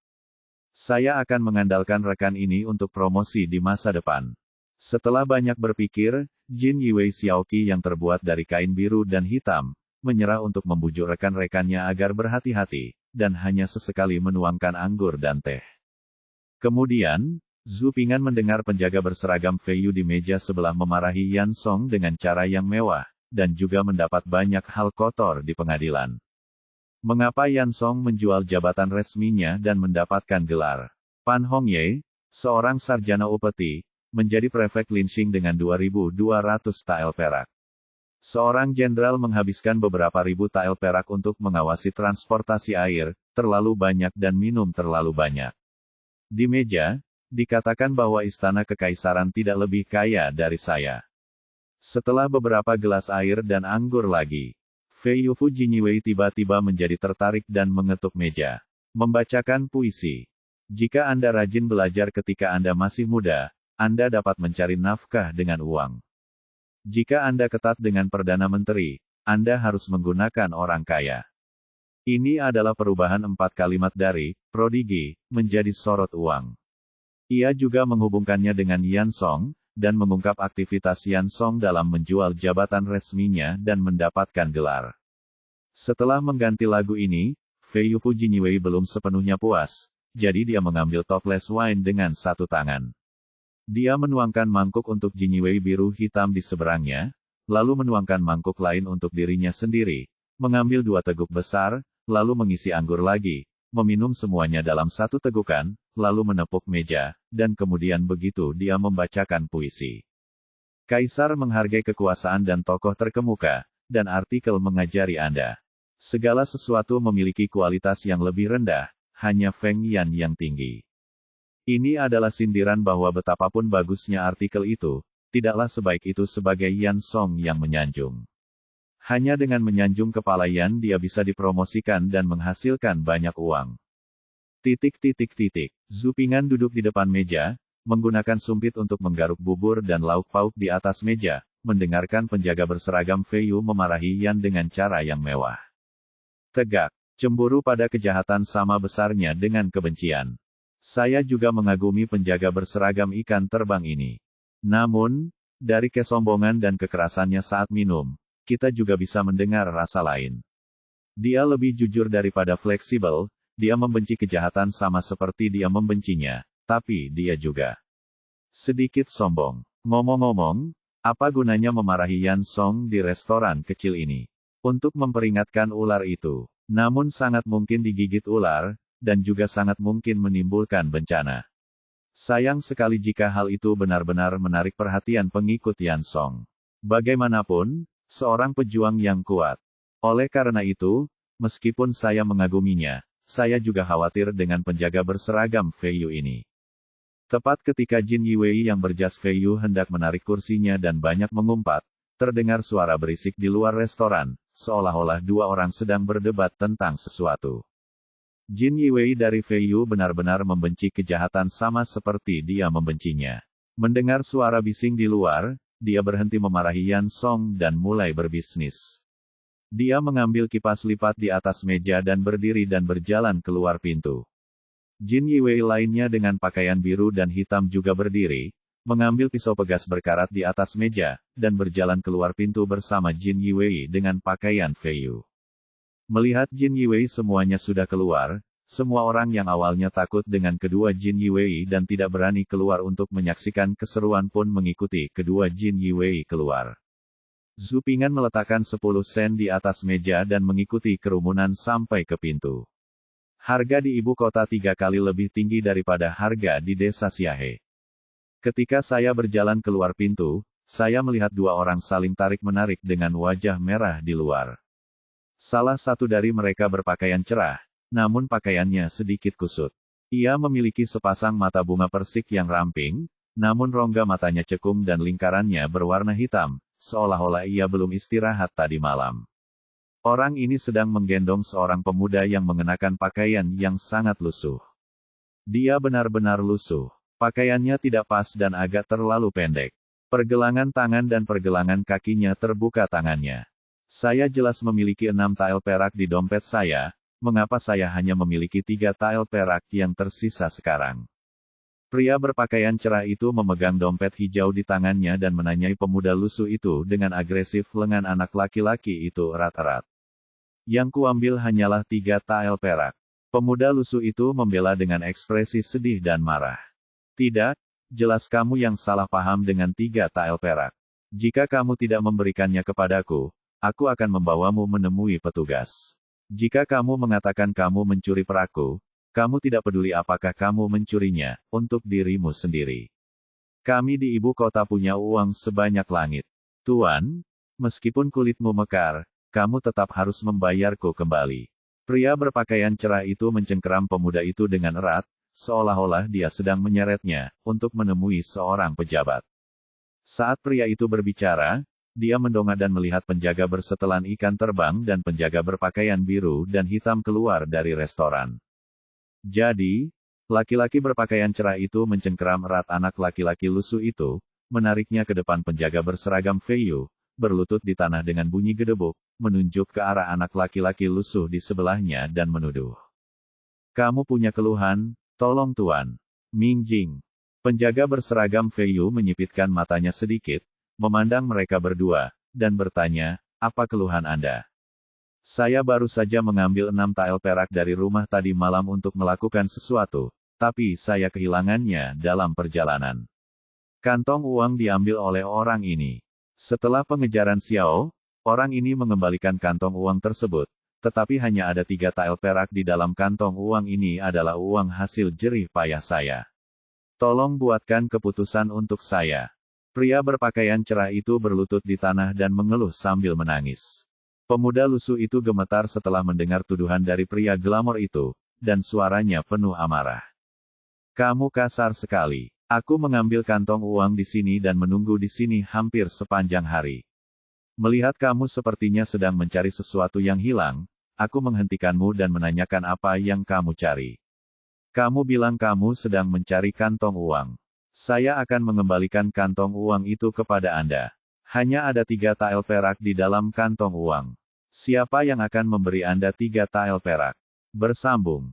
Saya akan mengandalkan rekan ini untuk promosi di masa depan. Setelah banyak berpikir, Jin Yiwei Xiaoqi yang terbuat dari kain biru dan hitam, menyerah untuk membujuk rekan-rekannya agar berhati-hati, dan hanya sesekali menuangkan anggur dan teh. Kemudian, Zhu Ping'an mendengar penjaga berseragam Feiyu di meja sebelah memarahi Yan Song dengan cara yang mewah, dan juga mendapat banyak hal kotor di pengadilan. Mengapa Yan Song menjual jabatan resminya dan mendapatkan gelar Pan Hongye, seorang sarjana upeti, menjadi prefek Linxing dengan 2.200 tael perak. Seorang jenderal menghabiskan beberapa ribu tael perak untuk mengawasi transportasi air, terlalu banyak dan minum terlalu banyak. Di meja, dikatakan bahwa istana kekaisaran tidak lebih kaya dari saya. Setelah beberapa gelas air dan anggur lagi, Fei Yufu Jin Yiwei tiba-tiba menjadi tertarik dan mengetuk meja. Membacakan puisi. Jika Anda rajin belajar ketika Anda masih muda, Anda dapat mencari nafkah dengan uang. Jika Anda ketat dengan Perdana Menteri, Anda harus menggunakan orang kaya. Ini adalah perubahan 4 kalimat dari prodigi menjadi sorot uang. Ia juga menghubungkannya dengan Yan Song, dan mengungkap aktivitas Yan Song dalam menjual jabatan resminya dan mendapatkan gelar. Setelah mengganti lagu ini, Fei Yufu Jin Yiwei belum sepenuhnya puas, jadi dia mengambil toples wine dengan satu tangan. Dia menuangkan mangkuk untuk Jin Yiwei biru hitam di seberangnya, lalu menuangkan mangkuk lain untuk dirinya sendiri, mengambil 2 teguk besar, lalu mengisi anggur lagi, meminum semuanya dalam satu tegukan, lalu menepuk meja, dan kemudian begitu dia membacakan puisi. Kaisar menghargai kekuasaan dan tokoh terkemuka, dan artikel mengajari Anda. Segala sesuatu memiliki kualitas yang lebih rendah, hanya Feng Yan yang tinggi. Ini adalah sindiran bahwa betapapun bagusnya artikel itu, tidaklah sebaik itu sebagai Yan Song yang menyanjung. Hanya dengan menyanjung kepala Yan dia bisa dipromosikan dan menghasilkan banyak uang. Zhu Ping'an duduk di depan meja, menggunakan sumpit untuk menggaruk bubur dan lauk pauk di atas meja, mendengarkan penjaga berseragam Feiyu memarahi Yan dengan cara yang mewah. Tegak, cemburu pada kejahatan sama besarnya dengan kebencian. Saya juga mengagumi penjaga berseragam ikan terbang ini. Namun, dari kesombongan dan kekerasannya saat minum, kita juga bisa mendengar rasa lain. Dia lebih jujur daripada fleksibel, dia membenci kejahatan sama seperti dia membencinya, tapi dia juga sedikit sombong. Ngomong-ngomong, apa gunanya memarahi Yan Song di restoran kecil ini? Untuk memperingatkan ular itu, namun sangat mungkin digigit ular, dan juga sangat mungkin menimbulkan bencana. Sayang sekali jika hal itu benar-benar menarik perhatian pengikut Yan Song. Bagaimanapun, seorang pejuang yang kuat. Oleh karena itu, meskipun saya mengaguminya, saya juga khawatir dengan penjaga berseragam Feiyu ini. Tepat ketika Jin Yiwei yang berjas Feiyu hendak menarik kursinya dan banyak mengumpat, terdengar suara berisik di luar restoran, seolah-olah dua orang sedang berdebat tentang sesuatu. Jin Yiwei dari Feiyu benar-benar membenci kejahatan sama seperti dia membencinya. Mendengar suara bising di luar, dia berhenti memarahi Yan Song dan mulai berbisnis. Dia mengambil kipas lipat di atas meja dan berdiri dan berjalan keluar pintu. Jin Yiwei lainnya dengan pakaian biru dan hitam juga berdiri, mengambil pisau pegas berkarat di atas meja, dan berjalan keluar pintu bersama Jin Yiwei dengan pakaian Feiyu. Melihat Jin Yiwei semuanya sudah keluar, semua orang yang awalnya takut dengan kedua Jin Yiwei dan tidak berani keluar untuk menyaksikan keseruan pun mengikuti kedua Jin Yiwei keluar. Zhu Ping'an meletakkan 10 sen di atas meja dan mengikuti kerumunan sampai ke pintu. Harga di ibu kota 3 kali lebih tinggi daripada harga di desa Xiahe. Ketika saya berjalan keluar pintu, saya melihat dua orang saling tarik-menarik dengan wajah merah di luar. Salah satu dari mereka berpakaian cerah, namun pakaiannya sedikit kusut. Ia memiliki sepasang mata bunga persik yang ramping, namun rongga matanya cekung dan lingkarannya berwarna hitam, seolah-olah ia belum istirahat tadi malam. Orang ini sedang menggendong seorang pemuda yang mengenakan pakaian yang sangat lusuh. Dia benar-benar lusuh. Pakaiannya tidak pas dan agak terlalu pendek. Pergelangan tangan dan pergelangan kakinya terbuka tangannya. Saya jelas memiliki 6 tael perak di dompet saya, mengapa saya hanya memiliki 3 tael perak yang tersisa sekarang? Pria berpakaian cerah itu memegang dompet hijau di tangannya dan menanyai pemuda lusuh itu dengan agresif. Lengan anak laki-laki itu erat-erat. Yang kuambil hanyalah 3 tael perak. Pemuda lusuh itu membela dengan ekspresi sedih dan marah. Tidak, jelas kamu yang salah paham dengan 3 tael perak. Jika kamu tidak memberikannya kepadaku, aku akan membawamu menemui petugas. Jika kamu mengatakan kamu mencuri perakku, kamu tidak peduli apakah kamu mencurinya, untuk dirimu sendiri. Kami di ibu kota punya uang sebanyak langit. Tuan, meskipun kulitmu mekar, kamu tetap harus membayarku kembali. Pria berpakaian cerah itu mencengkeram pemuda itu dengan erat, seolah-olah dia sedang menyeretnya, untuk menemui seorang pejabat. Saat pria itu berbicara, dia mendongak dan melihat penjaga bersetelan ikan terbang dan penjaga berpakaian biru dan hitam keluar dari restoran. Jadi, laki-laki berpakaian cerah itu mencengkeram erat anak laki-laki lusuh itu, menariknya ke depan penjaga berseragam Feiyu, berlutut di tanah dengan bunyi gedebuk, menunjuk ke arah anak laki-laki lusuh di sebelahnya dan menuduh. Kamu punya keluhan, tolong tuan. Ming Jing. Penjaga berseragam Feiyu menyipitkan matanya sedikit, memandang mereka berdua, dan bertanya, apa keluhan Anda? Saya baru saja mengambil 6 tael perak dari rumah tadi malam untuk melakukan sesuatu, tapi saya kehilangannya dalam perjalanan. Kantong uang diambil oleh orang ini. Setelah pengejaran Xiao, orang ini mengembalikan kantong uang tersebut, tetapi hanya ada 3 tael perak di dalam kantong uang ini adalah uang hasil jerih payah saya. Tolong buatkan keputusan untuk saya. Pria berpakaian cerah itu berlutut di tanah dan mengeluh sambil menangis. Pemuda lusuh itu gemetar setelah mendengar tuduhan dari pria glamor itu, dan suaranya penuh amarah. Kamu kasar sekali. Aku mengambil kantong uang di sini dan menunggu di sini hampir sepanjang hari. Melihat kamu sepertinya sedang mencari sesuatu yang hilang, aku menghentikanmu dan menanyakan apa yang kamu cari. Kamu bilang kamu sedang mencari kantong uang. Saya akan mengembalikan kantong uang itu kepada Anda. Hanya ada 3 tael perak di dalam kantong uang. Siapa yang akan memberi Anda 3 tael perak? Bersambung.